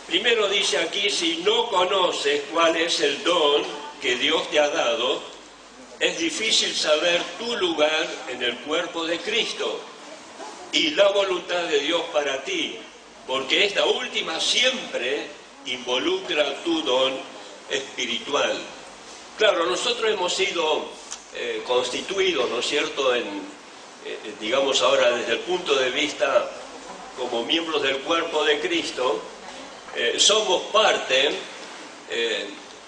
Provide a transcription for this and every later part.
Primero dice aquí, si no conoces cuál es el don que Dios te ha dado, es difícil saber tu lugar en el cuerpo de Cristo y la voluntad de Dios para ti, porque esta última siempre involucra tu don espiritual. Claro, nosotros hemos sido constituidos, ¿no es cierto?, digamos ahora desde el punto de vista como miembros del cuerpo de Cristo, somos parte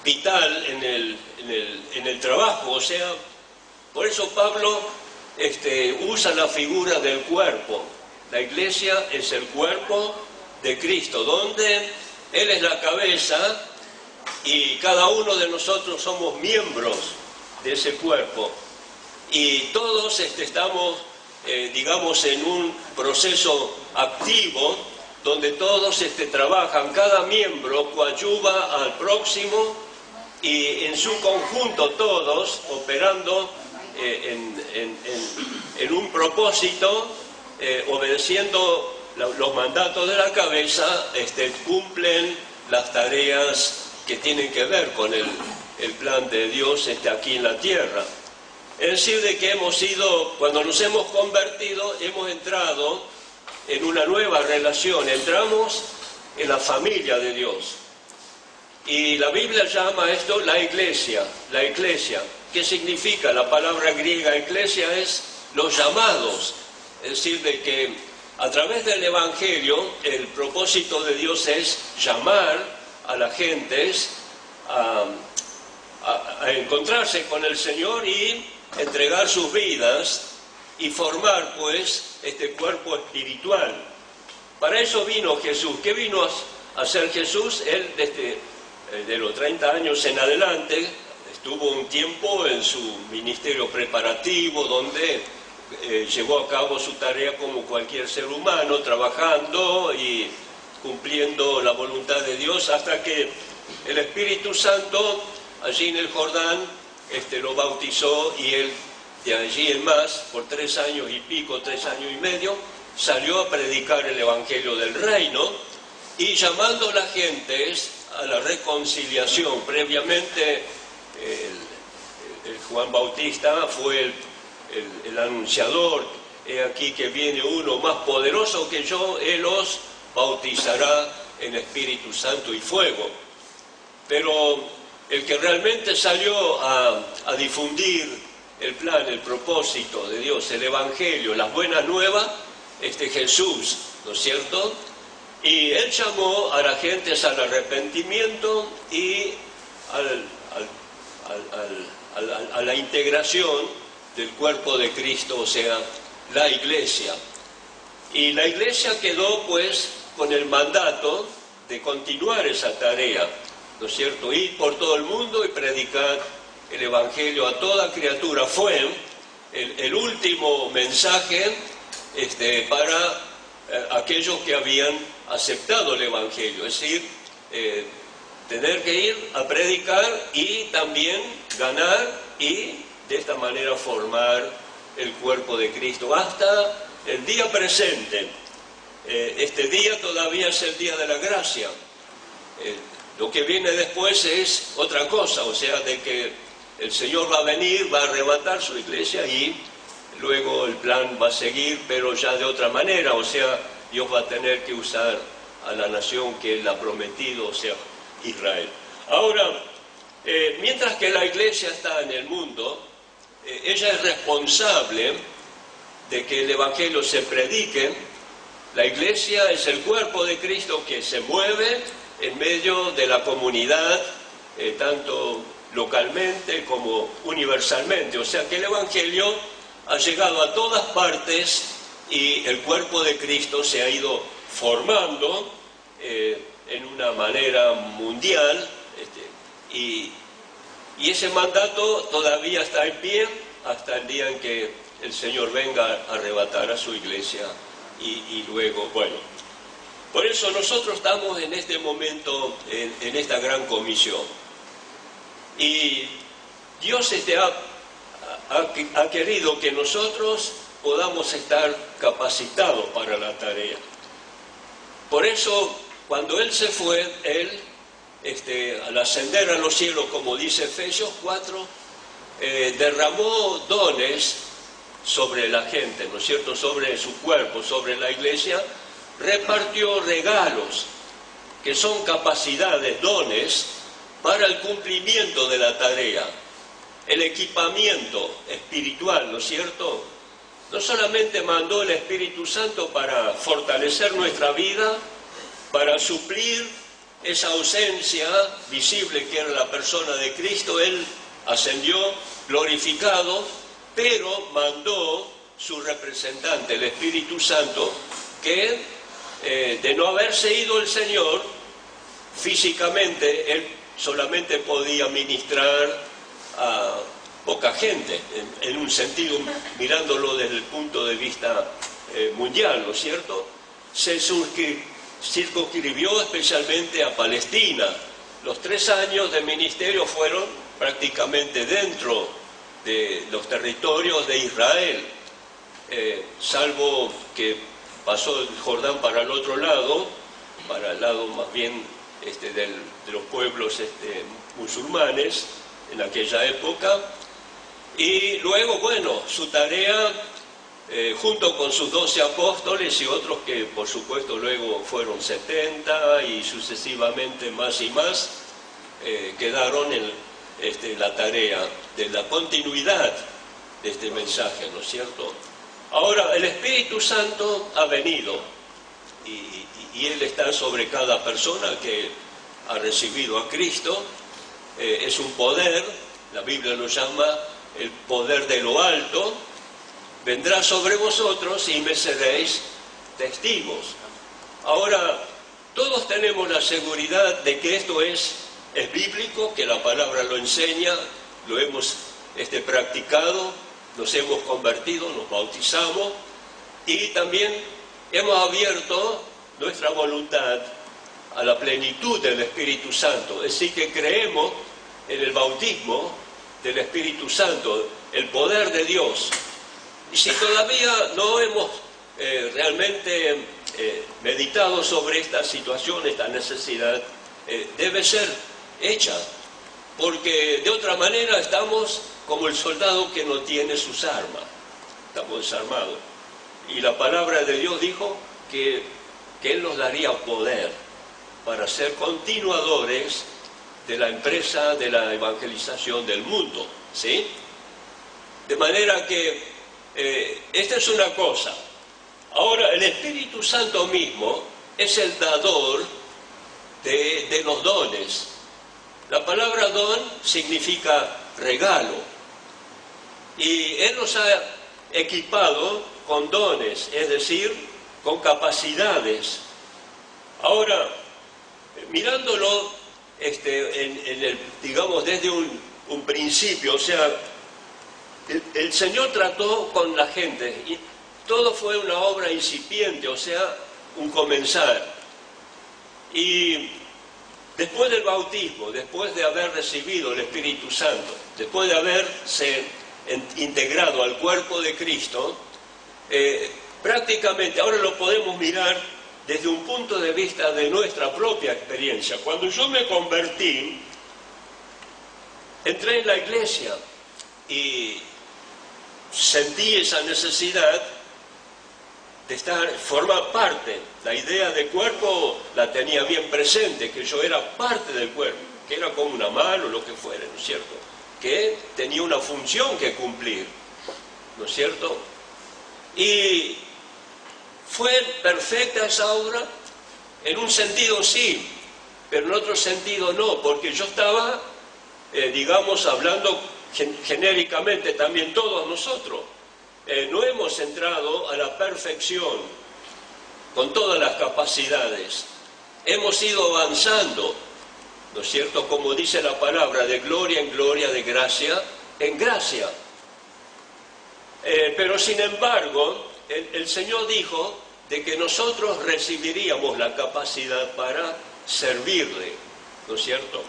vital en el trabajo. O sea, por eso Pablo usa la figura del cuerpo. La iglesia es el cuerpo de Cristo, donde Él es la cabeza y cada uno de nosotros somos miembros de ese cuerpo. Y todos estamos, digamos, en un proceso activo donde todos trabajan, cada miembro coadyuva al próximo y en su conjunto todos operando en un propósito, obedeciendo los mandatos de la cabeza, cumplen las tareas que tienen que ver con el plan de Dios aquí en la tierra. Es decir, de que cuando nos hemos convertido, hemos entrado en una nueva relación, entramos en la familia de Dios. Y la Biblia llama esto la iglesia. La iglesia, ¿qué significa? La palabra griega iglesia es los llamados. Es decir, de que a través del Evangelio el propósito de Dios es llamar a las gentes a encontrarse con el Señor y entregar sus vidas y formar pues este cuerpo espiritual. Para eso vino Jesús. ¿Qué vino a hacer Jesús? Él desde de los 30 años en adelante estuvo un tiempo en su ministerio preparativo donde llevó a cabo su tarea como cualquier ser humano, trabajando y cumpliendo la voluntad de Dios, hasta que el Espíritu Santo allí en el Jordán lo bautizó, y él de allí en más, por 3 años y pico, 3 años y medio, salió a predicar el Evangelio del Reino y llamando a las gentes a la reconciliación. Previamente el Juan Bautista fue el anunciador: he aquí que viene uno más poderoso que yo, él os bautizará en Espíritu Santo y fuego. Pero el que realmente salió a difundir el plan, el propósito de Dios, el Evangelio, las buenas nuevas, Jesús, ¿no es cierto? Y él llamó a las gentes al arrepentimiento y a la integración del cuerpo de Cristo, o sea, la iglesia. Y la iglesia quedó pues con el mandato de continuar esa tarea, ¿no es cierto? Ir por todo el mundo y predicar el Evangelio a toda criatura. Fue el último mensaje para aquellos que habían aceptado el Evangelio, es decir, tener que ir a predicar y también ganar y de esta manera formar el cuerpo de Cristo hasta el día presente. Este día todavía es el día de la gracia. Lo que viene después es otra cosa, o sea, de que el Señor va a venir, va a arrebatar su iglesia y luego el plan va a seguir, pero ya de otra manera. O sea, Dios va a tener que usar a la nación que Él ha prometido, o sea, Israel. Ahora, mientras que la iglesia está en el mundo, ella es responsable de que el Evangelio se predique. La iglesia es el cuerpo de Cristo que se mueve en medio de la comunidad, tanto localmente como universalmente. O sea que el Evangelio ha llegado a todas partes y el cuerpo de Cristo se ha ido formando en una manera mundial, y ese mandato todavía está en pie hasta el día en que el Señor venga a arrebatar a su iglesia y luego, bueno. Por eso nosotros estamos en este momento en esta gran comisión. Y Dios ha querido que nosotros podamos estar capacitados para la tarea. Por eso cuando Él se fue, Él, al ascender a los cielos, como dice Efesios 4, derramó dones sobre la gente, ¿no es cierto?, sobre su cuerpo, sobre la iglesia, repartió regalos, que son capacidades, dones, para el cumplimiento de la tarea, el equipamiento espiritual, ¿no es cierto? No solamente mandó el Espíritu Santo para fortalecer nuestra vida, para suplir esa ausencia visible que era la persona de Cristo. Él ascendió glorificado, pero mandó su representante, el Espíritu Santo, que de no haberse ido el Señor físicamente, Él solamente podía ministrar a poca gente, en un sentido, mirándolo desde el punto de vista mundial, ¿no es cierto? Se circunscribió especialmente a Palestina. Los 3 años de ministerio fueron prácticamente dentro de los territorios de Israel, salvo que pasó el Jordán para el otro lado, para el lado más bien de los pueblos musulmanes en aquella época. Y luego, bueno, su tarea, junto con sus 12 apóstoles y otros que por supuesto luego fueron 70 y sucesivamente más y más, quedaron en la tarea de la continuidad de este mensaje, ¿no es cierto? Ahora, el Espíritu Santo ha venido y Él está sobre cada persona que ha recibido a Cristo. Es un poder, la Biblia lo llama el poder de lo alto. Vendrá sobre vosotros y me seréis testigos. Ahora, todos tenemos la seguridad de que esto es bíblico, que la palabra lo enseña, lo hemos practicado, nos hemos convertido, nos bautizamos y también hemos abierto nuestra voluntad a la plenitud del Espíritu Santo. Es decir, que creemos en el bautismo del Espíritu Santo, el poder de Dios. Y si todavía no hemos realmente meditado sobre esta situación, esta necesidad, debe ser hecha, porque de otra manera estamos como el soldado que no tiene sus armas, estamos desarmados. Y la palabra de Dios dijo que Él nos daría poder para ser continuadores de la empresa de la evangelización del mundo, ¿sí? De manera que esta es una cosa. Ahora, el Espíritu Santo mismo es el dador de los dones. La palabra don significa regalo. Y Él nos ha equipado con dones, es decir, con capacidades. Ahora, mirándolo digamos desde un principio, o sea, el Señor trató con la gente y todo fue una obra incipiente, o sea, un comenzar. Y después del bautismo, después de haber recibido el Espíritu Santo, después de haberse integrado al cuerpo de Cristo, prácticamente ahora lo podemos mirar desde un punto de vista de nuestra propia experiencia. Cuando yo me convertí, entré en la iglesia y sentí esa necesidad de formar parte. La idea de cuerpo la tenía bien presente, que yo era parte del cuerpo, que era como una mano, lo que fuera, ¿no es cierto? Que tenía una función que cumplir, ¿no es cierto? Y fue perfecta esa obra, en un sentido sí, pero en otro sentido no, porque yo estaba, digamos, hablando genéricamente también todos nosotros. No hemos entrado a la perfección con todas las capacidades. Hemos ido avanzando, ¿no es cierto? Como dice la palabra, de gloria en gloria, de gracia en gracia. Pero sin embargo, el Señor dijo de que nosotros recibiríamos la capacidad para servirle, ¿no es cierto?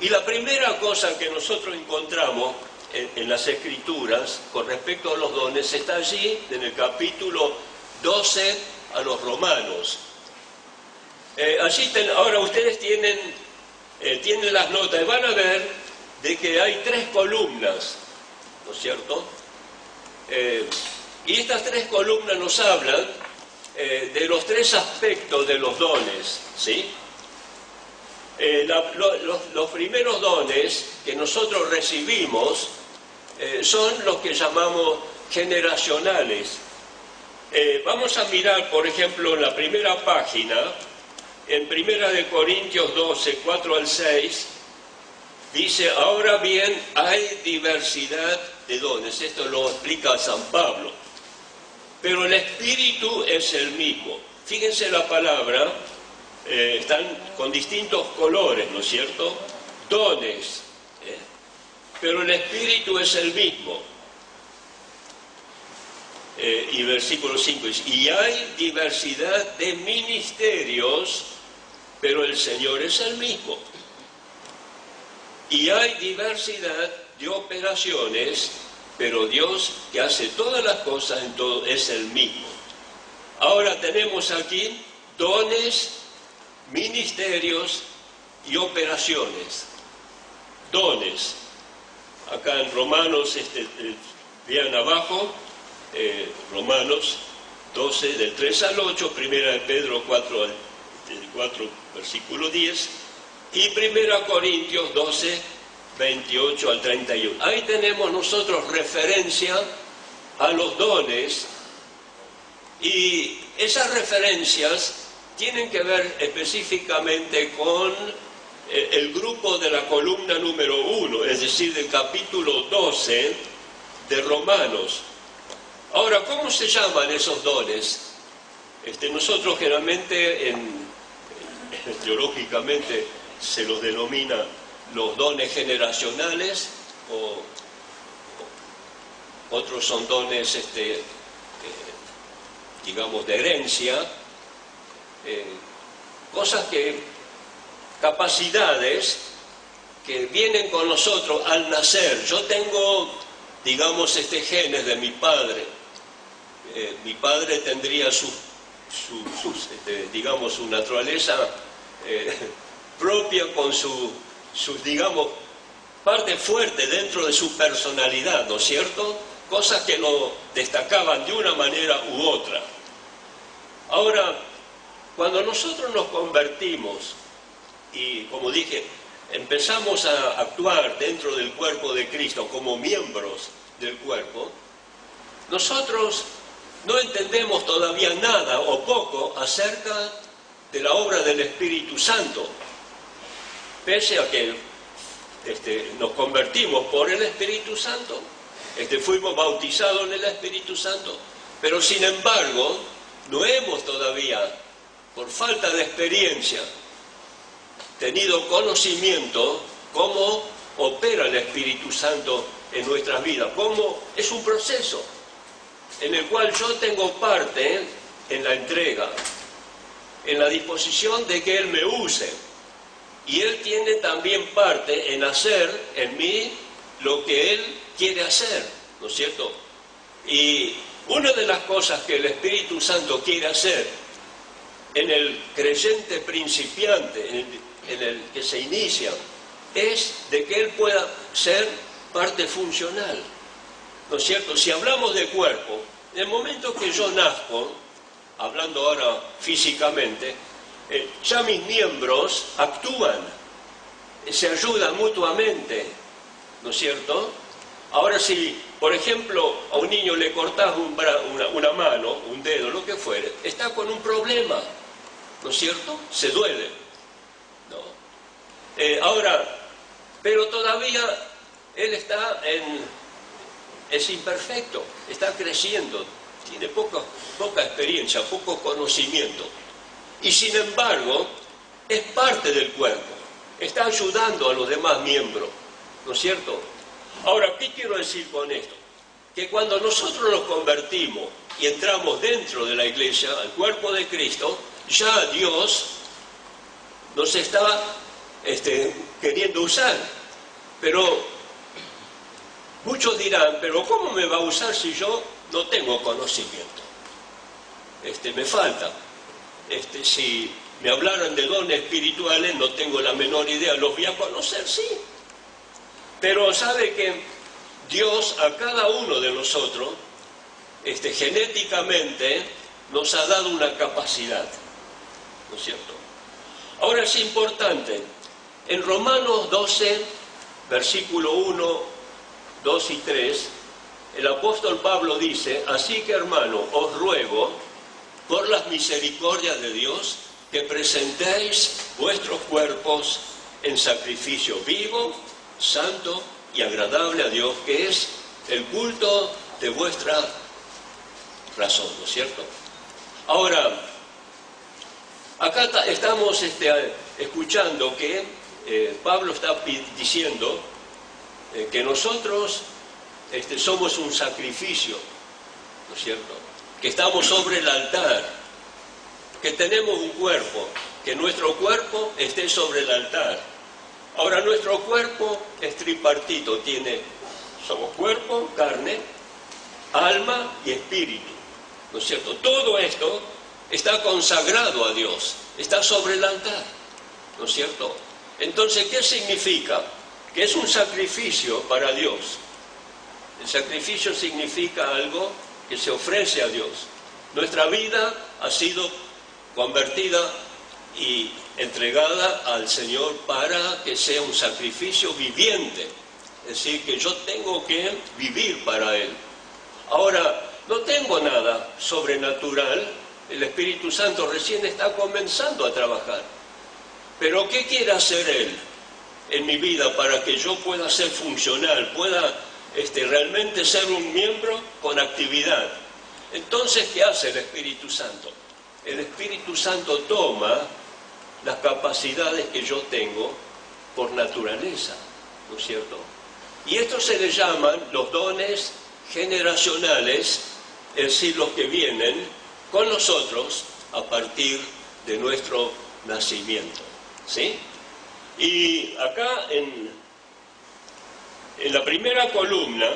Y la primera cosa que nosotros encontramos en las Escrituras con respecto a los dones está allí en el capítulo 12 a los Romanos. Ahora ustedes tienen las notas y van a ver de que hay 3 columnas, ¿no es cierto? Y estas 3 columnas nos hablan de los 3 aspectos de los dones, ¿sí? Los primeros dones que nosotros recibimos son los que llamamos generacionales. Vamos a mirar, por ejemplo, en la primera página, en 1 Corintios 12, 4 al 6, dice, ahora bien, hay diversidad de dones. Esto lo explica San Pablo. Pero el Espíritu es el mismo. Fíjense la palabra, están con distintos colores, ¿no es cierto? Dones. Pero el Espíritu es el mismo. Y versículo 5 dice, y hay diversidad de ministerios, pero el Señor es el mismo. Y hay diversidad de operaciones, pero Dios que hace todas las cosas en todo es el mismo. Ahora tenemos aquí dones, ministerios y operaciones. Dones. Acá en Romanos, vean abajo, Romanos 12, del 3 al 8, 1 de Pedro 4, versículo 10, y 1 Corintios 12, 28 al 31. Ahí tenemos nosotros referencia a los dones, y esas referencias tienen que ver específicamente con el grupo de la columna número 1, es decir, del capítulo 12 de Romanos. Ahora, ¿cómo se llaman esos dones? Nosotros generalmente, teológicamente, se los denomina los dones generacionales, o otros son dones, digamos, de herencia, capacidades que vienen con nosotros al nacer. Yo tengo, digamos, genes de mi padre. Mi padre tendría digamos, su naturaleza propia con sus, digamos, parte fuerte dentro de su personalidad, ¿no es cierto? Cosas que lo destacaban de una manera u otra. Ahora, cuando nosotros nos convertimos y, como dije, empezamos a actuar dentro del cuerpo de Cristo como miembros del cuerpo, nosotros no entendemos todavía nada o poco acerca de la obra del Espíritu Santo, pese a que nos convertimos por el Espíritu Santo, fuimos bautizados en el Espíritu Santo, pero sin embargo no hemos todavía, por falta de experiencia, tenido conocimiento cómo opera el Espíritu Santo en nuestras vidas, cómo es un proceso en el cual yo tengo parte en la entrega, en la disposición de que Él me use, y Él tiene también parte en hacer en mí lo que Él quiere hacer, ¿no es cierto? Y una de las cosas que el Espíritu Santo quiere hacer en el creyente principiante, en el que se inicia, es de que Él pueda ser parte funcional, ¿no es cierto? Si hablamos de cuerpo, en el momento que yo nazco, hablando ahora físicamente, ya mis miembros actúan, se ayudan mutuamente, ¿no es cierto? Ahora si, por ejemplo, a un niño le cortás una mano, un dedo, lo que fuere, está con un problema, ¿no es cierto? Se duele, ¿no? Ahora, pero todavía él es imperfecto, está creciendo, tiene poca experiencia, poco conocimiento. Y sin embargo, es parte del cuerpo, está ayudando a los demás miembros, ¿no es cierto? Ahora, ¿qué quiero decir con esto? Que cuando nosotros nos convertimos y entramos dentro de la iglesia, al cuerpo de Cristo, ya Dios nos está queriendo usar. Pero muchos dirán, pero ¿cómo me va a usar si yo no tengo conocimiento? Me falta. Si me hablaran de dones espirituales, no tengo la menor idea, los voy a conocer, sí. Pero sabe que Dios a cada uno de nosotros, genéticamente, nos ha dado una capacidad, ¿no es cierto? Ahora es importante, en Romanos 12, versículo 1, 2 y 3, el apóstol Pablo dice: así que, hermano, os ruego, por las misericordias de Dios, que presentéis vuestros cuerpos en sacrificio vivo, santo y agradable a Dios, que es el culto de vuestra razón, ¿no es cierto? Ahora, acá estamos escuchando que Pablo está diciendo que nosotros somos un sacrificio, ¿no es cierto? Que estamos sobre el altar, que tenemos un cuerpo, que nuestro cuerpo esté sobre el altar. Ahora, nuestro cuerpo es tripartito, somos cuerpo, carne, alma y espíritu, ¿no es cierto? Todo esto está consagrado a Dios, está sobre el altar, ¿no es cierto? Entonces, ¿qué significa? Que es un sacrificio para Dios. El sacrificio significa algo que se ofrece a Dios. Nuestra vida ha sido convertida y entregada al Señor para que sea un sacrificio viviente. Es decir, que yo tengo que vivir para Él. Ahora, no tengo nada sobrenatural. El Espíritu Santo recién está comenzando a trabajar. Pero ¿qué quiere hacer Él en mi vida para que yo pueda ser funcional, pueda realmente ser un miembro con actividad? Entonces, ¿qué hace el Espíritu Santo? El Espíritu Santo toma las capacidades que yo tengo por naturaleza, ¿no es cierto? Y esto se le llaman los dones generacionales, es decir, los que vienen con nosotros a partir de nuestro nacimiento, ¿sí? Y acá en la primera columna,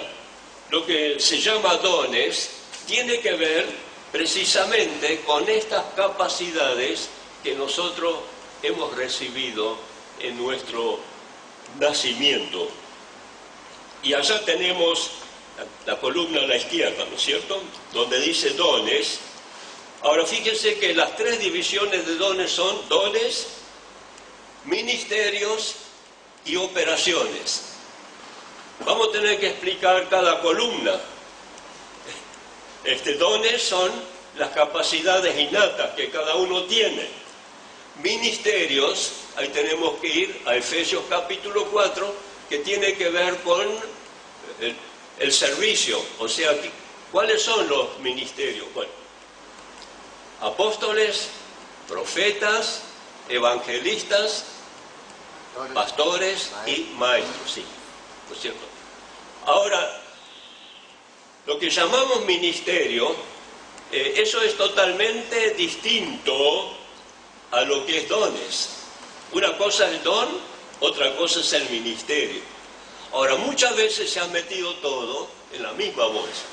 lo que se llama dones tiene que ver precisamente con estas capacidades que nosotros hemos recibido en nuestro nacimiento. Y allá tenemos la columna a la izquierda, ¿no es cierto?, donde dice dones. Ahora fíjense que las tres divisiones de dones son dones, ministerios y operaciones. Vamos a tener que explicar cada columna. Dones son las capacidades innatas que cada uno tiene. Ministerios, ahí tenemos que ir a Efesios capítulo 4, que tiene que ver con el servicio. O sea, ¿cuáles son los ministerios? Bueno, apóstoles, profetas, evangelistas, pastores y maestros, sí, ¿no es cierto? Ahora, lo que llamamos ministerio, eso es totalmente distinto a lo que es dones. Una cosa es don, otra cosa es el ministerio. Ahora, muchas veces se ha metido todo en la misma bolsa,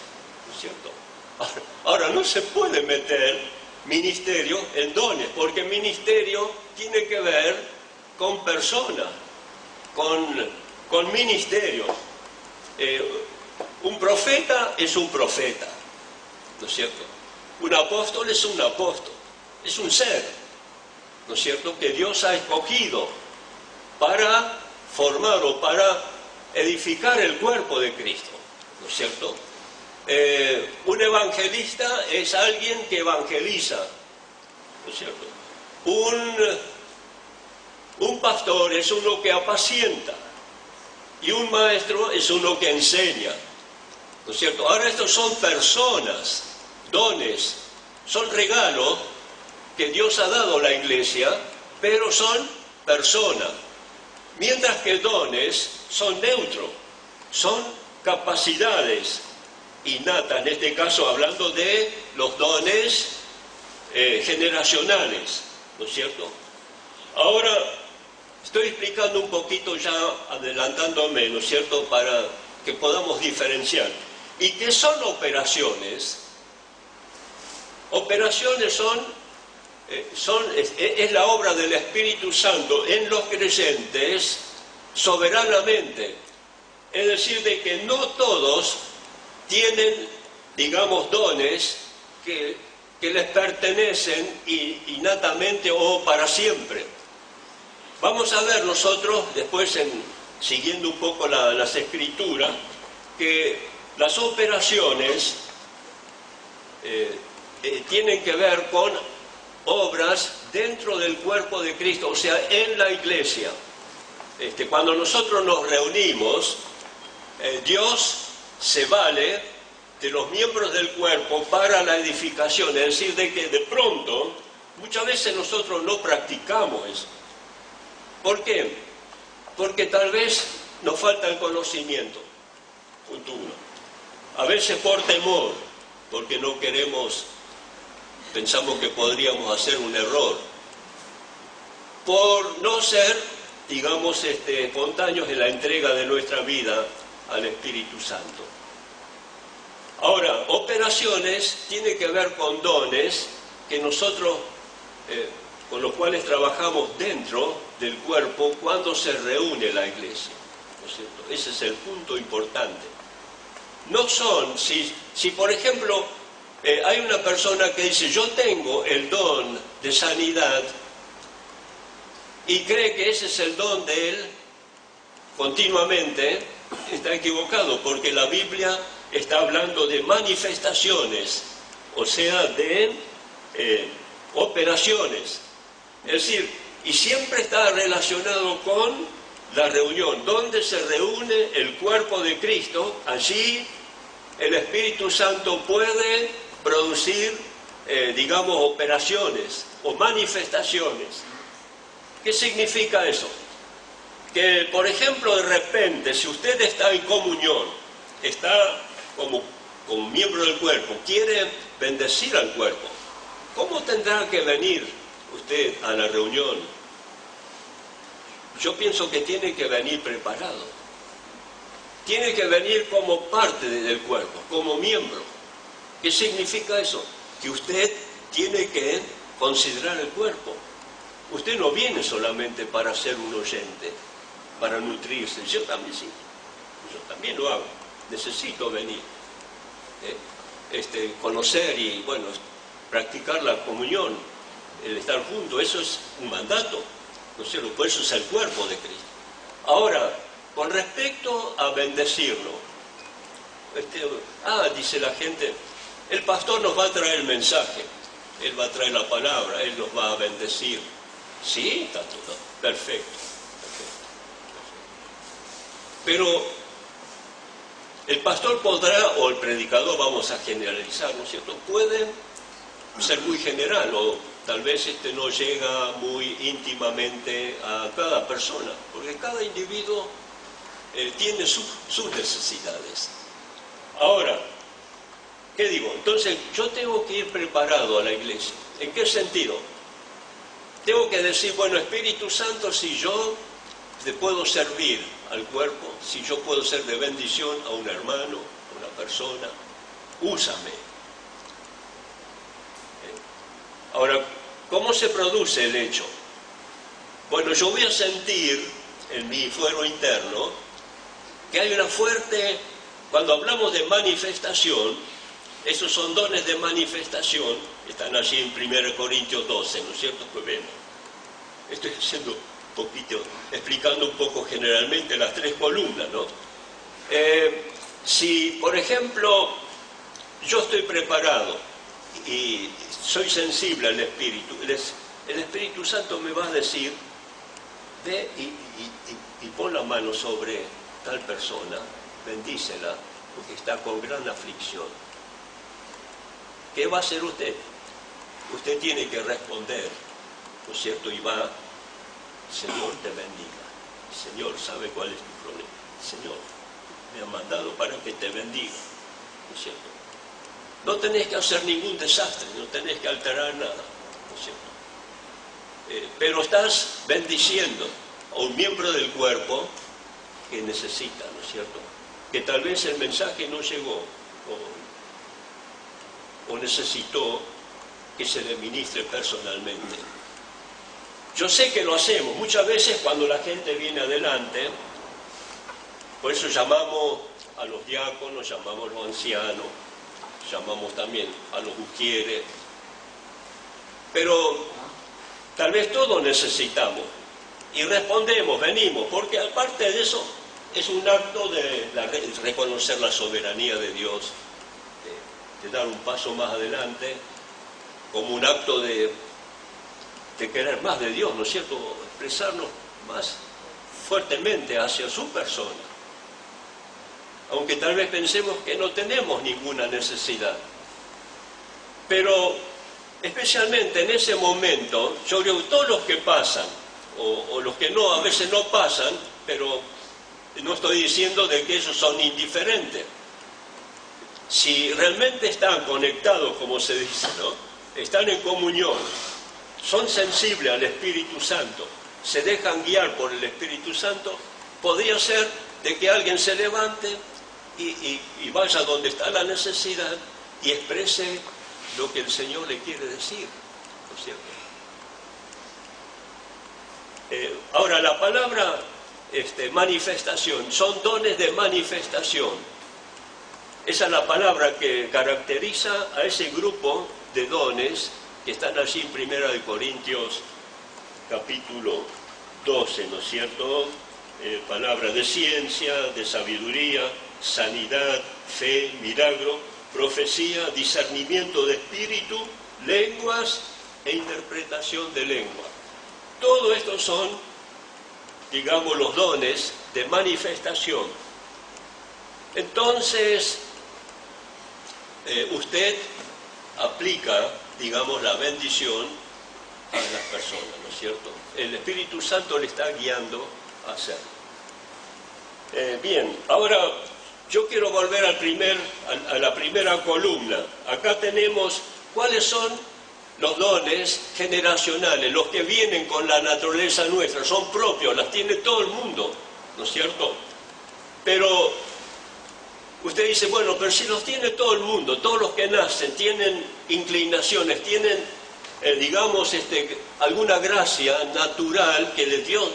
¿no es cierto? Ahora, no se puede meter ministerio en dones, porque ministerio tiene que ver con personas, con ministerios. Un profeta es un profeta, ¿no es cierto? Un apóstol es un apóstol, es un ser, ¿no es cierto?, que Dios ha escogido para formar o para edificar el cuerpo de Cristo, ¿no es cierto? Un evangelista es alguien que evangeliza, ¿no es cierto? Un pastor es uno que apacienta y un maestro es uno que enseña, ¿no es cierto? Ahora estos son personas, dones, son regalos que Dios ha dado a la iglesia, pero son personas. Mientras que dones son neutros, son capacidades innatas, en este caso hablando de los dones generacionales, ¿no es cierto? Ahora, estoy explicando un poquito ya, adelantándome, ¿no es cierto?, para que podamos diferenciar. ¿Y qué son operaciones? Operaciones son es la obra del Espíritu Santo en los creyentes soberanamente. Es decir, de que no todos tienen, digamos, dones que les pertenecen innatamente o para siempre. Vamos a ver nosotros, después, siguiendo un poco las Escrituras, que las operaciones tienen que ver con obras dentro del cuerpo de Cristo, o sea, en la iglesia. Cuando nosotros nos reunimos, Dios se vale de los miembros del cuerpo para la edificación, es decir, de que de pronto, muchas veces nosotros no practicamos eso. ¿Por qué? Porque tal vez nos falta el conocimiento, punto uno. A veces por temor, porque no queremos, pensamos que podríamos hacer un error, por no ser, digamos, espontáneos en la entrega de nuestra vida al Espíritu Santo. Ahora, operaciones tiene que ver con dones que nosotros, con los cuales trabajamos dentro del cuerpo cuando se reúne la iglesia, ¿no es cierto? Ese es el punto importante. No son, si por ejemplo hay una persona que dice yo tengo el don de sanidad y cree que ese es el don de él continuamente, está equivocado, porque la Biblia está hablando de manifestaciones, o sea, de operaciones. Es decir, y siempre está relacionado con la reunión, donde se reúne el cuerpo de Cristo. Allí el Espíritu Santo puede producir, digamos, operaciones o manifestaciones. ¿Qué significa eso? Que, por ejemplo, de repente, si usted está en comunión, está como miembro del cuerpo, quiere bendecir al cuerpo, ¿cómo tendrá que venir usted a la reunión? Yo pienso que tiene que venir preparado. Tiene que venir como parte del cuerpo, como miembro. ¿Qué significa eso? Que usted tiene que considerar el cuerpo. Usted no viene solamente para ser un oyente, para nutrirse. Yo también sí. Yo también lo hago. Necesito venir. Conocer y, bueno, practicar la comunión, el estar juntos, eso es un mandato, ¿no es cierto? Por eso es el cuerpo de Cristo. Ahora, con respecto a bendecirlo, dice la gente, el pastor nos va a traer el mensaje, él va a traer la palabra, él nos va a bendecir. Sí, está todo perfecto. Pero el pastor podrá, o el predicador, vamos a generalizar, ¿no es cierto? Puede ser muy general, o tal vez no llega muy íntimamente a cada persona, porque cada individuo tiene sus necesidades. Ahora, ¿qué digo? Entonces, yo tengo que ir preparado a la iglesia. ¿En qué sentido? Tengo que decir, bueno, Espíritu Santo, si yo te puedo servir al cuerpo, si yo puedo ser de bendición a un hermano, a una persona, úsame. Ahora, ¿cómo se produce el hecho? Bueno, yo voy a sentir en mi fuero interno que hay una fuerte, cuando hablamos de manifestación, esos son dones de manifestación, están allí en 1 Corintios 12, ¿no es cierto? Pues vemos. Estoy haciendo un poquito, explicando un poco generalmente las tres columnas, ¿no? Si, por ejemplo, yo estoy preparado y soy sensible al Espíritu, el Espíritu Santo me va a decir, ve y pon la mano sobre tal persona, bendícela, porque está con gran aflicción. ¿Qué va a hacer usted? Usted tiene que responder, ¿no es cierto? Y va, Señor te bendiga. Señor sabe cuál es tu problema. Señor, me ha mandado para que te bendiga, ¿no es cierto? No tenés que hacer ningún desastre, no tenés que alterar nada, ¿no es cierto? Pero estás bendiciendo a un miembro del cuerpo que necesita, ¿no es cierto? Que tal vez el mensaje no llegó o necesitó que se le ministre personalmente. Yo sé que lo hacemos muchas veces cuando la gente viene adelante, por eso llamamos a los diáconos, llamamos a los ancianos, llamamos también a los ujieres, pero tal vez todos necesitamos y respondemos, venimos, porque aparte de eso es un acto de reconocer la soberanía de Dios, de dar un paso más adelante, como un acto de querer más de Dios, ¿no es cierto? Expresarnos más fuertemente hacia su persona, aunque tal vez pensemos que no tenemos ninguna necesidad. Pero especialmente en ese momento, yo creo que todos los que pasan, o los que no, a veces no pasan, pero no estoy diciendo de que ellos son indiferentes. Si realmente están conectados, como se dice, ¿no? Están en comunión, son sensibles al Espíritu Santo, se dejan guiar por el Espíritu Santo, podría ser de que alguien se levante y vaya donde está la necesidad y exprese lo que el Señor le quiere decir, ¿no es cierto? Ahora, la palabra manifestación, son dones de manifestación. Esa es la palabra que caracteriza a ese grupo de dones que están allí en 1 Corintios capítulo 12, ¿no es cierto? Palabras de ciencia, de sabiduría, sanidad, fe, milagro, profecía, discernimiento de espíritu, lenguas e interpretación de lengua. Todo esto son, digamos, los dones de manifestación. Entonces, usted aplica, digamos, la bendición a las personas, ¿no es cierto? El Espíritu Santo le está guiando a hacerlo. Bien, ahora yo quiero volver a la primera columna. Acá tenemos cuáles son los dones generacionales, los que vienen con la naturaleza nuestra, son propios, las tiene todo el mundo, ¿no es cierto? Pero usted dice, bueno, pero si los tiene todo el mundo, todos los que nacen tienen inclinaciones, tienen, digamos, alguna gracia natural que Dios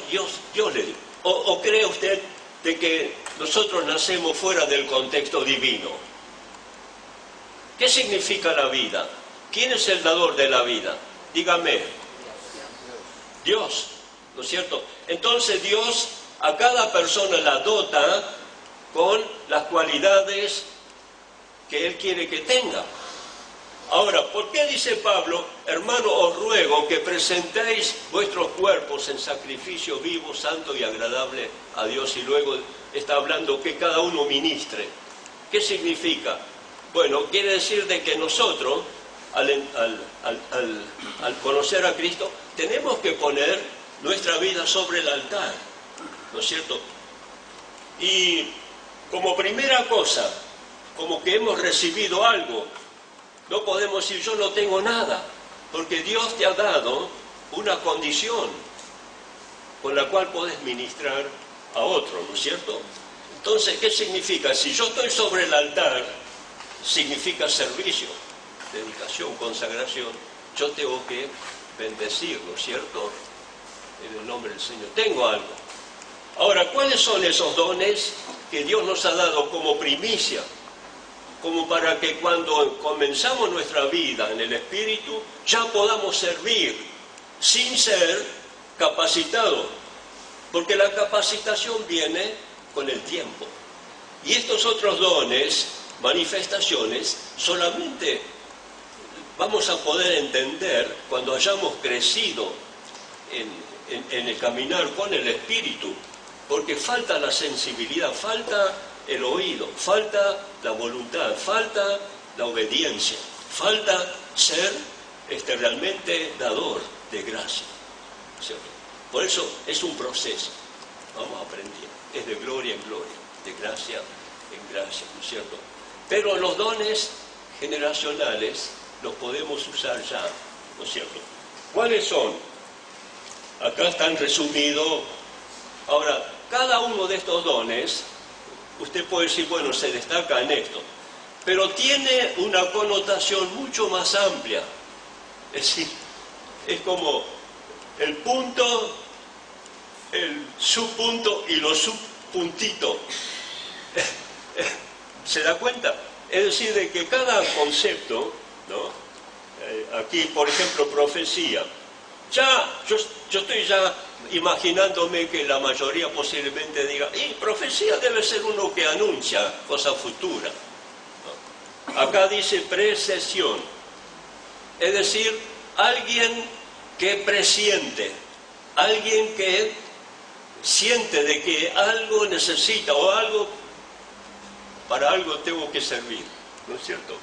le dio. ¿O cree usted de que nosotros nacemos fuera del contexto divino? ¿Qué significa la vida? ¿Quién es el dador de la vida? Dígame. Dios, ¿no es cierto? Entonces Dios a cada persona la dota con las cualidades que Él quiere que tenga. Ahora, ¿por qué dice Pablo, hermano, os ruego que presentéis vuestros cuerpos en sacrificio vivo, santo y agradable a Dios? Y luego está hablando que cada uno ministre. ¿Qué significa? Bueno, quiere decir de que nosotros, al conocer a Cristo, tenemos que poner nuestra vida sobre el altar, ¿no es cierto? Y como primera cosa, como que hemos recibido algo, no podemos decir yo no tengo nada, porque Dios te ha dado una condición con la cual puedes ministrar a otro, ¿no es cierto? Entonces, ¿qué significa? Si yo estoy sobre el altar, significa servicio, dedicación, consagración. Yo tengo que bendecir, ¿no es cierto? En el nombre del Señor. Tengo algo. Ahora, ¿cuáles son esos dones que Dios nos ha dado como primicia? Como para que cuando comenzamos nuestra vida en el Espíritu, ya podamos servir sin ser capacitados. Porque la capacitación viene con el tiempo. Y estos otros dones, manifestaciones, solamente vamos a poder entender cuando hayamos crecido en el caminar con el Espíritu, porque falta la sensibilidad, falta el oído, falta la voluntad, falta la obediencia, falta ser realmente dador de gracia, ¿cierto? Por eso es un proceso, vamos aprendiendo, es de gloria en gloria, de gracia en gracia, ¿no es cierto? Pero los dones generacionales los podemos usar ya, ¿no es cierto? ¿Cuáles son? Acá están resumidos. Ahora, cada uno de estos dones, usted puede decir, bueno, se destaca en esto, pero tiene una connotación mucho más amplia. Es decir, es como el punto, el subpunto y los subpuntitos. ¿Se da cuenta? Es decir, de que cada concepto, ¿no? Aquí, por ejemplo, profecía. Yo estoy ya imaginándome que la mayoría posiblemente diga, y profecía debe ser uno que anuncia cosas futuras. ¿No? Acá dice precesión, es decir, alguien que presiente, alguien que siente de que algo necesita o algo, para algo tengo que servir, ¿no es cierto?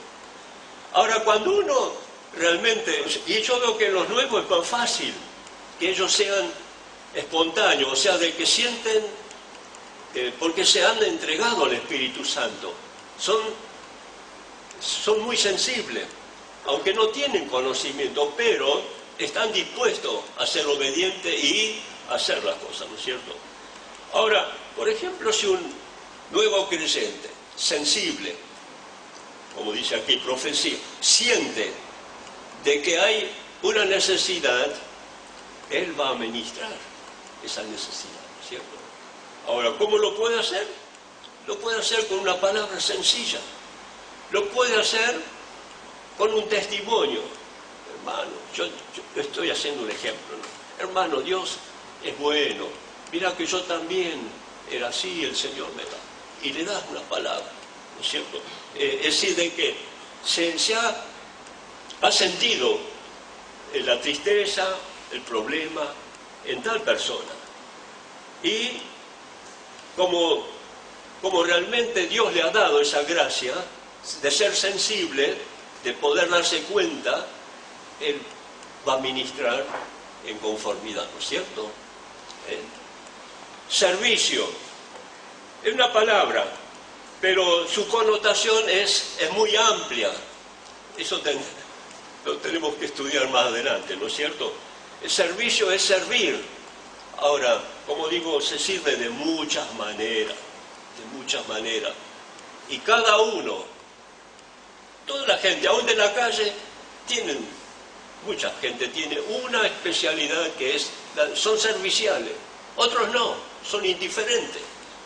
Ahora, cuando uno realmente, y yo veo que en los nuevos es más fácil que ellos sean espontáneos, o sea, de que sienten, porque se han entregado al Espíritu Santo, son muy sensibles, aunque no tienen conocimiento, pero están dispuestos a ser obedientes y a hacer las cosas, ¿no es cierto? Ahora, por ejemplo, si un nuevo creyente, sensible, como dice aquí, profecía, siente de que hay una necesidad, él va a ministrar esa necesidad, ¿cierto? Ahora, ¿cómo lo puede hacer? Lo puede hacer con una palabra sencilla, lo puede hacer con un testimonio. Hermano, yo estoy haciendo un ejemplo, ¿no? Hermano, Dios es bueno, mira que yo también era así, el Señor me da, y le das una palabra, ¿no es cierto? Es decir, de que se ha sentido la tristeza, el problema en tal persona. Y como realmente Dios le ha dado esa gracia de ser sensible, de poder darse cuenta, Él va a ministrar en conformidad, ¿no es cierto? Servicio, es una palabra, pero su connotación es muy amplia. Eso lo tenemos que estudiar más adelante, ¿no es cierto? El servicio es servir. Ahora, como digo, se sirve de muchas maneras, y cada uno, toda la gente, aún de la calle, mucha gente tiene una especialidad que son serviciales, otros no, son indiferentes,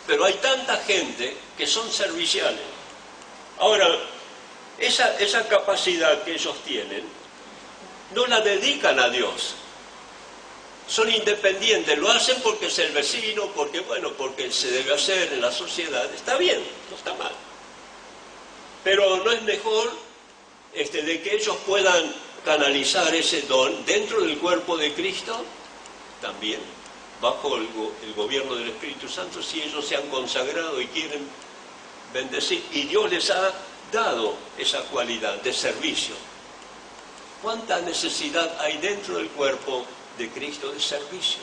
pero hay tanta gente que son serviciales. Ahora, esa capacidad que ellos tienen, no la dedican a Dios. Son independientes, lo hacen porque es el vecino, porque se debe hacer en la sociedad. Está bien, no está mal. Pero no es mejor de que ellos puedan canalizar ese don dentro del cuerpo de Cristo, también, bajo el gobierno del Espíritu Santo, si ellos se han consagrado y quieren bendecir. Y Dios les ha dado esa cualidad de servicio. ¿Cuánta necesidad hay dentro del cuerpo de Cristo de servicio?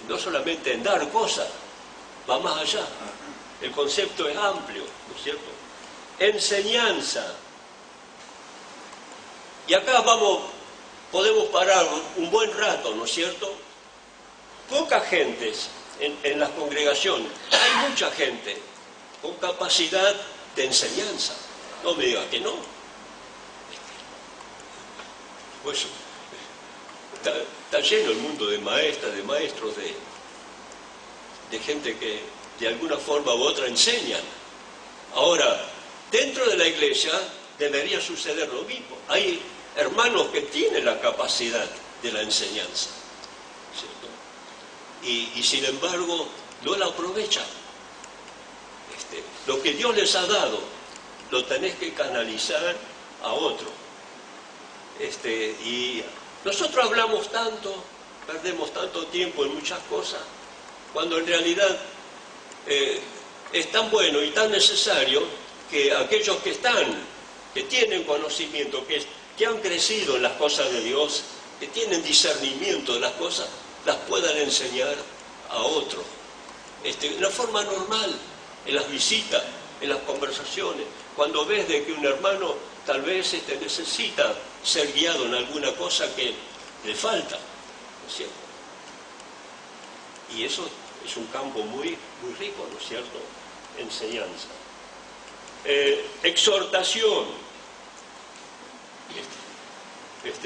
No solamente en dar cosas, va más allá. El concepto es amplio, ¿no es cierto? Enseñanza. Y acá podemos parar un buen rato, ¿no es cierto? Poca gente en las congregaciones, hay mucha gente con capacidad de enseñanza. No me diga que no. Pues está lleno el mundo de maestras, de maestros, de gente que de alguna forma u otra enseñan. Ahora, dentro de la iglesia debería suceder lo mismo. Hay hermanos que tienen la capacidad de la enseñanza, ¿cierto? Y sin embargo no la aprovechan. Lo que Dios les ha dado lo tenés que canalizar a otro. Y nosotros hablamos tanto, perdemos tanto tiempo en muchas cosas, cuando en realidad es tan bueno y tan necesario que aquellos que tienen conocimiento, que han crecido en las cosas de Dios, que tienen discernimiento de las cosas, las puedan enseñar a otros. De una forma normal, en las visitas, en las conversaciones, cuando ves de que un hermano tal vez necesita ser guiado en alguna cosa que le falta, ¿no es cierto? Y eso es un campo muy, muy rico, ¿no es cierto? Enseñanza. Exhortación.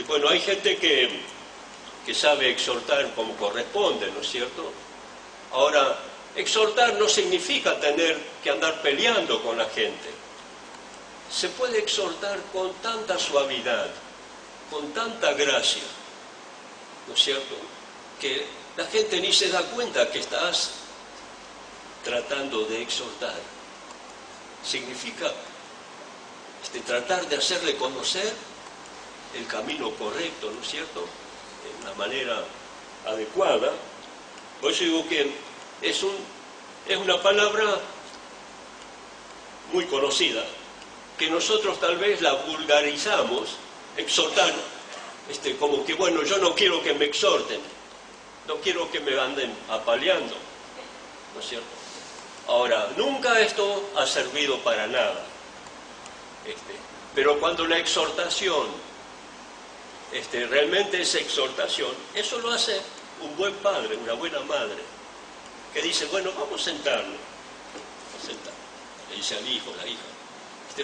Bueno, hay gente que sabe exhortar como corresponde, ¿no es cierto? Ahora, exhortar no significa tener que andar peleando con la gente. Se puede exhortar con tanta suavidad, con tanta gracia, ¿no es cierto?, que la gente ni se da cuenta que estás tratando de exhortar. Significa tratar de hacerle conocer el camino correcto, ¿no es cierto?, de una manera adecuada. Por eso digo que es una palabra muy conocida, que nosotros tal vez la vulgarizamos, exhortar, como que, bueno, yo no quiero que me exhorten, no quiero que me anden apaleando, ¿no es cierto? Ahora, nunca esto ha servido para nada, pero cuando la exhortación, realmente es exhortación, eso lo hace un buen padre, una buena madre, que dice, bueno, vamos a sentarnos, le dice al hijo, la hija,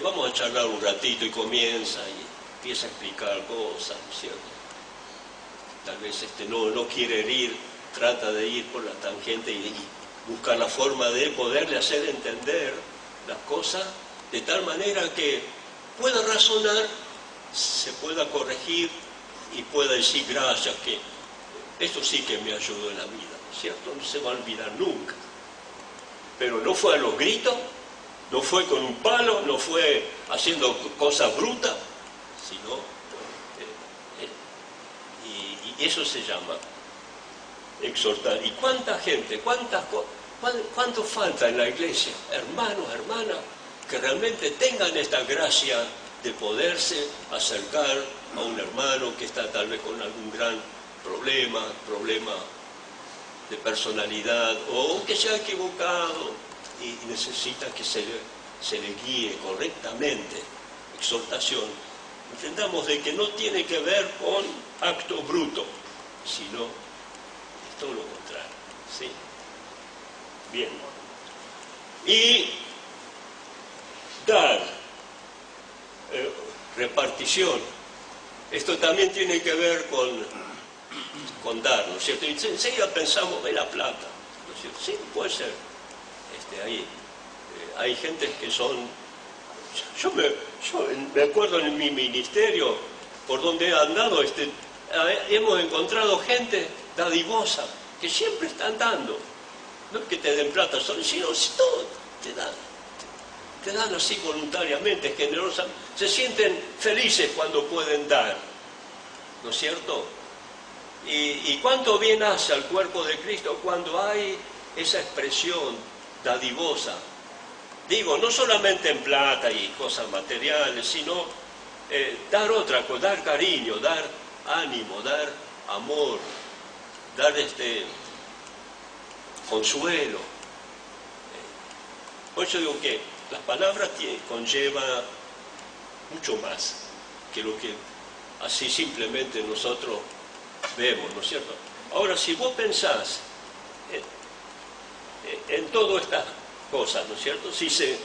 vamos a charlar un ratito, y comienza y empieza a explicar cosas, ¿no es cierto? Tal vez no quiere herir, trata de ir por la tangente y buscar la forma de poderle hacer entender las cosas de tal manera que pueda razonar, se pueda corregir y pueda decir gracias, que esto sí que me ayudó en la vida, ¿no es cierto? No se va a olvidar nunca. Pero no fue a los gritos, no fue con un palo, no fue haciendo cosas brutas, sino... y eso se llama exhortar. ¿Y cuánta gente, cuánto falta en la iglesia? Hermanos, hermanas, que realmente tengan esta gracia de poderse acercar a un hermano que está tal vez con algún gran problema de personalidad, o que se ha equivocado y necesita que se le guíe correctamente. Exhortación, entendamos de que no tiene que ver con acto bruto, sino es todo lo contrario, ¿sí? Bien. Y dar, repartición, esto también tiene que ver con dar, ¿no es cierto? Y enseguida pensamos en la plata, ¿no es cierto? Sí, puede ser. Hay gentes que son... Yo me acuerdo en mi ministerio, por donde he andado, hemos encontrado gente dadivosa, que siempre están dando. No es que te den plata solo, sino todo te dan así voluntariamente, generosamente. Se sienten felices cuando pueden dar, ¿no es cierto? Y cuánto bien hace al cuerpo de Cristo cuando hay esa expresión dadivosa. Digo, no solamente en plata y cosas materiales, sino dar otra cosa, dar cariño, dar ánimo, dar amor, dar consuelo. Por eso digo que las palabras conllevan mucho más que lo que así simplemente nosotros vemos, ¿no es cierto? Ahora, si vos pensás en todas estas cosas, ¿no es cierto? Si se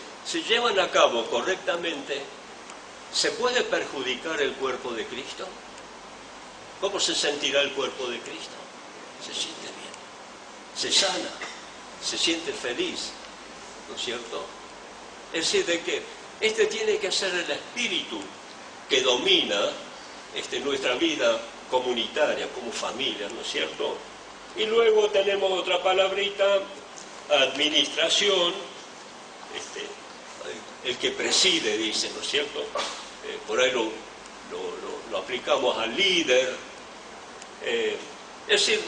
llevan a cabo correctamente, ¿se puede perjudicar el cuerpo de Cristo? ¿Cómo se sentirá el cuerpo de Cristo? Se siente bien, se sana, se siente feliz, ¿no es cierto? Es decir, de que tiene que ser el espíritu que domina nuestra vida comunitaria, como familia, ¿no es cierto? Y luego tenemos otra palabrita, administración, el que preside, dice, ¿no es cierto? Por ahí lo aplicamos al líder. Es decir,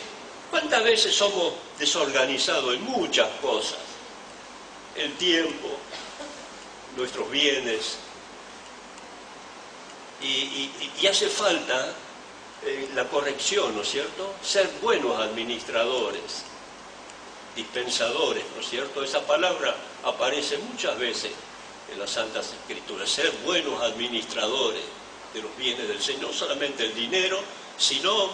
¿cuántas veces somos desorganizados en muchas cosas? El tiempo, nuestros bienes, y hace falta la corrección, ¿no es cierto? Ser buenos administradores, dispensadores, ¿no es cierto? Esa palabra aparece muchas veces en las Santas Escrituras, ser buenos administradores de los bienes del Señor, no solamente el dinero, sino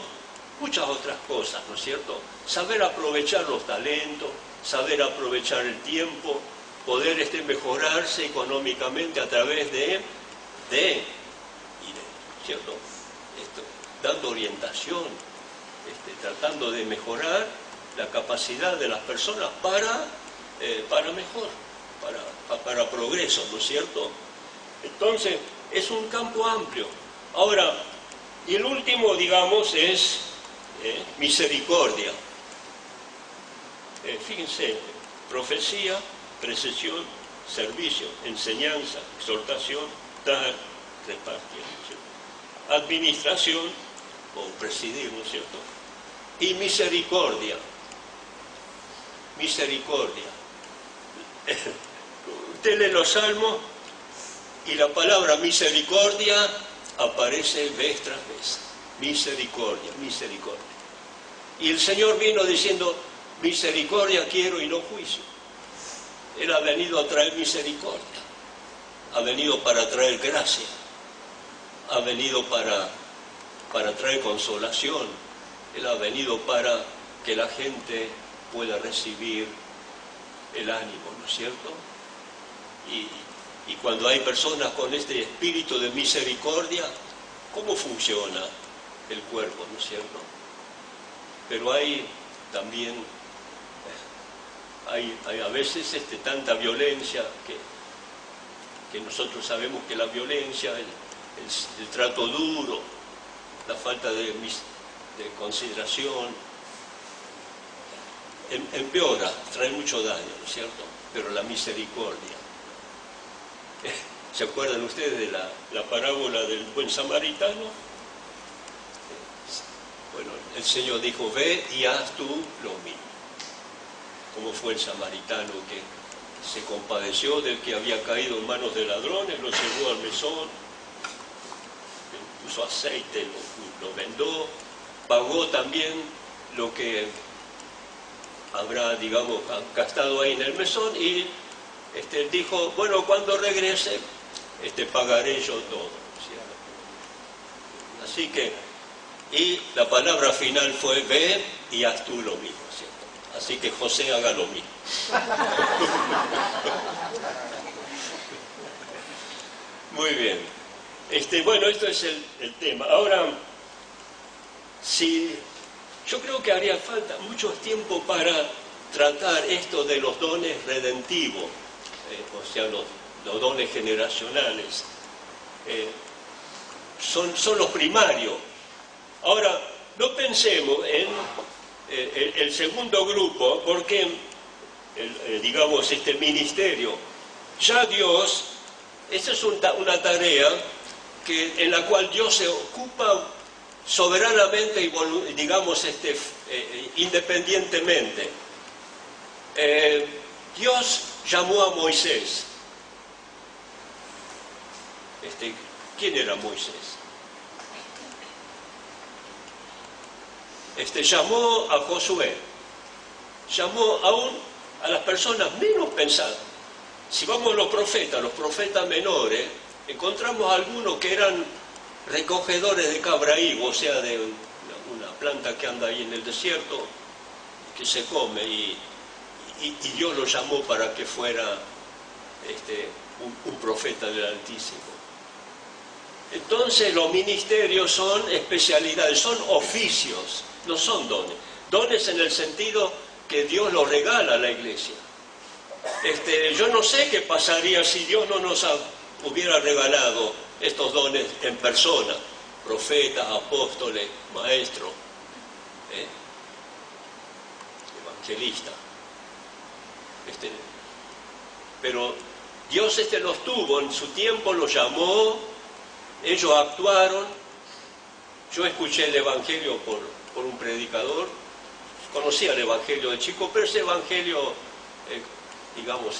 muchas otras cosas, ¿no es cierto? Saber aprovechar los talentos, saber aprovechar el tiempo, poder mejorarse económicamente a través de cierto? Dando orientación, tratando de mejorar la capacidad de las personas para mejor, para progreso, ¿no es cierto? Entonces, es un campo amplio. Ahora, y el último, digamos, es misericordia. Fíjense, profecía, precesión, servicio, enseñanza, exhortación, dar, repartir, ¿cierto? Administración, o presidir, ¿no es cierto? Y misericordia. Misericordia. Usted lee los salmos y la palabra misericordia aparece vez tras vez. Misericordia, misericordia. Y el Señor vino diciendo, misericordia quiero y no juicio. Él ha venido a traer misericordia, ha venido para traer gracia, ha venido para traer consolación, Él ha venido para que la gente pueda recibir el ánimo, ¿no es cierto? Y cuando hay personas con este espíritu de misericordia, ¿cómo funciona el cuerpo, ¿no es cierto? Pero hay también, hay a veces tanta violencia que nosotros sabemos que la violencia, el trato duro, la falta de consideración, empeora, trae mucho daño, ¿no es cierto? Pero la misericordia. ¿Se acuerdan ustedes de la parábola del buen samaritano? Bueno, el Señor dijo, ve y haz tú lo mismo. Como fue el samaritano que se compadeció del que había caído en manos de ladrones, lo llevó al mesón, le puso aceite, lo vendó, pagó también lo que habrá, digamos, gastado ahí en el mesón y dijo, bueno, cuando regrese, pagaré yo todo, ¿cierto? Así que, y la palabra final fue, ve y haz tú lo mismo, ¿cierto? Así que José haga lo mismo. Muy bien. Bueno, esto es el tema. Ahora, yo creo que haría falta mucho tiempo para tratar esto de los dones redentivos, o sea, los dones generacionales. Son los primarios. Ahora, no pensemos en el segundo grupo, porque, digamos, este ministerio, ya Dios, esta es una tarea en la cual Dios se ocupa soberanamente y, digamos, independientemente. Dios llamó a Moisés. ¿Quién era Moisés? Llamó a Josué, llamó aún a las personas menos pensadas. Si vamos a los profetas menores, encontramos algunos que eran recogedores de cabrahigo, o sea, de una planta que anda ahí en el desierto, que se come, y Dios lo llamó para que fuera un profeta del Altísimo. Entonces los ministerios son especialidades, son oficios, no son dones. Dones en el sentido que Dios los regala a la iglesia. Yo no sé qué pasaría si Dios no nos hubiera regalado estos dones en persona, profetas, apóstoles, maestros, evangelistas. Pero Dios los tuvo, en su tiempo los llamó, ellos actuaron. Yo escuché el evangelio por un predicador, conocía el evangelio de chico, pero ese evangelio, digamos,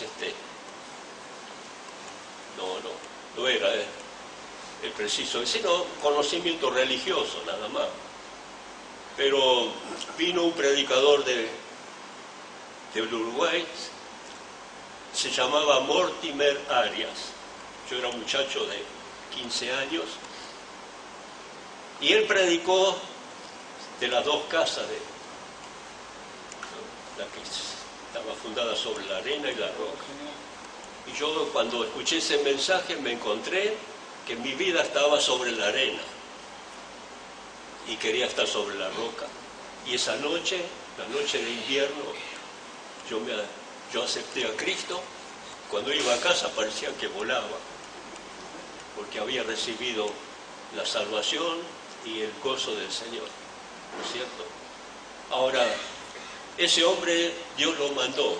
no era el preciso, sino conocimiento religioso nada más. Pero vino un predicador del Uruguay, se llamaba Mortimer Arias. Yo era un muchacho de 15 años y él predicó de las dos casas, la que estaba fundada sobre la arena y la roca. Y yo, cuando escuché ese mensaje, me encontré que mi vida estaba sobre la arena. y quería estar sobre la roca. Y esa noche, la noche de invierno, yo acepté a Cristo. Cuando iba a casa parecía que volaba, porque había recibido la salvación y el gozo del Señor, ¿no es cierto? Ahora, ese hombre Dios lo mandó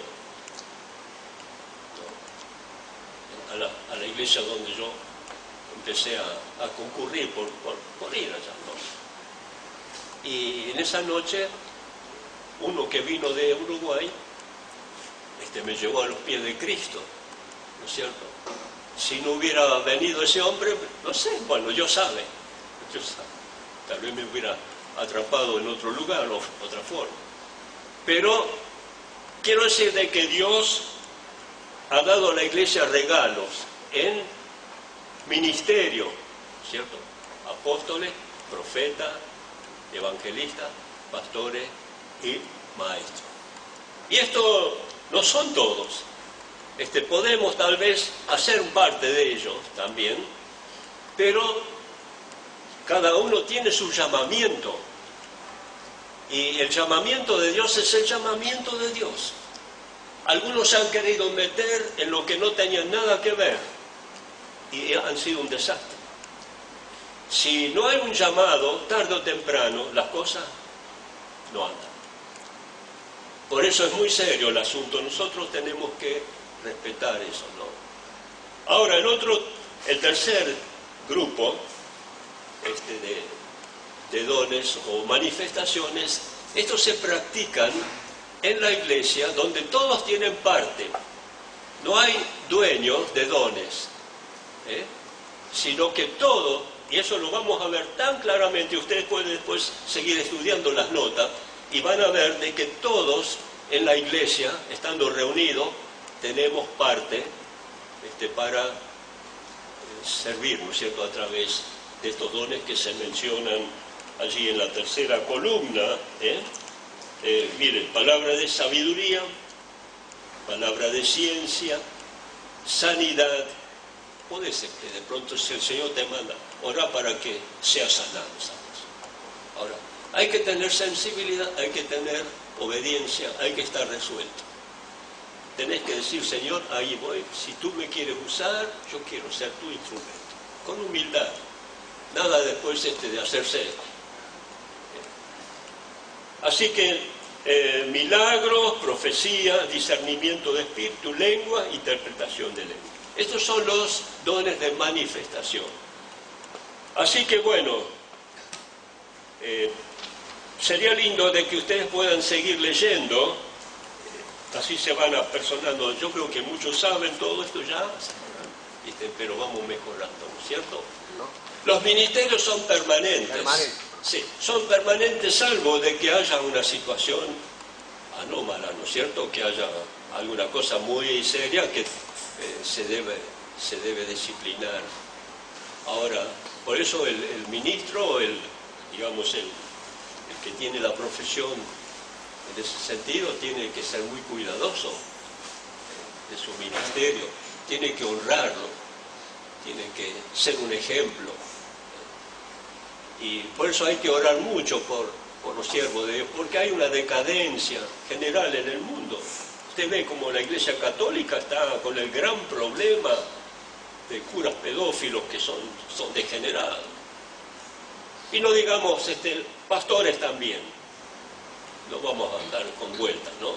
a la iglesia donde yo empecé a concurrir por ir allá, ¿no? Y en esa noche, uno que vino de Uruguay, me llevó a los pies de Cristo, ¿no es cierto? Si no hubiera venido ese hombre, no sé, bueno, Dios sabe, tal vez me hubiera atrapado en otro lugar o otra forma. Pero quiero decir de que Dios ha dado a la iglesia regalos en ministerio, ¿cierto? Apóstoles, profetas, evangelistas, pastores y maestros. Y esto no son todos. Podemos tal vez hacer parte de ellos también, pero cada uno tiene su llamamiento. Y el llamamiento de Dios es el llamamiento de Dios. Algunos se han querido meter en lo que no tenían nada que ver y han sido un desastre. Si no hay un llamado, tarde o temprano, las cosas no andan. Por eso es muy serio el asunto. Nosotros tenemos que respetar eso, ¿no? Ahora, el tercer grupo de dones o manifestaciones, estos se practican en la iglesia donde todos tienen parte. No hay dueños de dones, sino que todo, y eso lo vamos a ver tan claramente, ustedes pueden después seguir estudiando las notas, y van a ver de que todos en la iglesia, estando reunidos, tenemos parte para servir, ¿no es cierto?, a través de estos dones que se mencionan allí en la tercera columna. Miren, palabra de sabiduría, palabra de ciencia, sanidad. Puede ser que de pronto si el Señor te manda, ora para que seas sanado, ¿sabes? Ahora, hay que tener sensibilidad, hay que tener obediencia, hay que estar resuelto. Tenés que decir, Señor, ahí voy, si tú me quieres usar, yo quiero ser tu instrumento, con humildad, nada después de hacerse. Así que milagros, profecía, discernimiento de espíritu, lengua, interpretación de lengua. Estos son los dones de manifestación. Así que bueno, sería lindo de que ustedes puedan seguir leyendo, así se van apersonando. Yo creo que muchos saben todo esto ya, pero vamos mejorando, ¿no es cierto? ¿No? Los ministerios son permanentes. Sí, son permanentes salvo de que haya una situación anómala, ¿no es cierto? Que haya alguna cosa muy seria que se debe disciplinar. Ahora, por eso el ministro, digamos, el que tiene la profesión en ese sentido, tiene que ser muy cuidadoso de su ministerio, tiene que honrarlo, tiene que ser un ejemplo. Y por eso hay que orar mucho por los siervos de Dios, porque hay una decadencia general en el mundo. Usted ve como la Iglesia Católica está con el gran problema de curas pedófilos que son degenerados. Y no digamos, pastores también. No vamos a andar con vueltas, ¿no?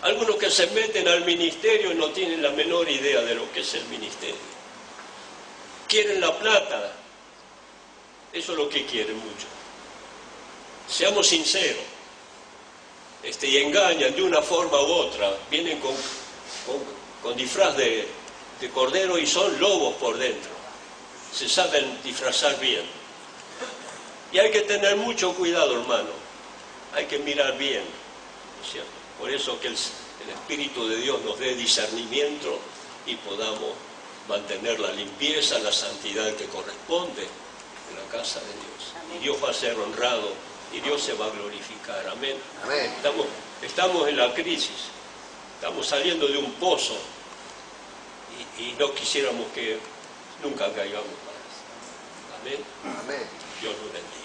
Algunos que se meten al ministerio no tienen la menor idea de lo que es el ministerio. Quieren la plata. Eso es lo que quieren mucho. Seamos sinceros. Y engañan de una forma u otra. Vienen con disfraz de cordero y son lobos por dentro. Se saben disfrazar bien. Y hay que tener mucho cuidado, hermano. Hay que mirar bien, ¿no es cierto? Por eso que el Espíritu de Dios nos dé discernimiento y podamos mantener la limpieza, la santidad que corresponde en la casa de Dios. Amén. Y Dios va a ser honrado y Dios se va a glorificar. Amén. Amén. Estamos en la crisis, estamos saliendo de un pozo y no quisiéramos que nunca caigamos más. Amén. Amén. Dios nos bendiga.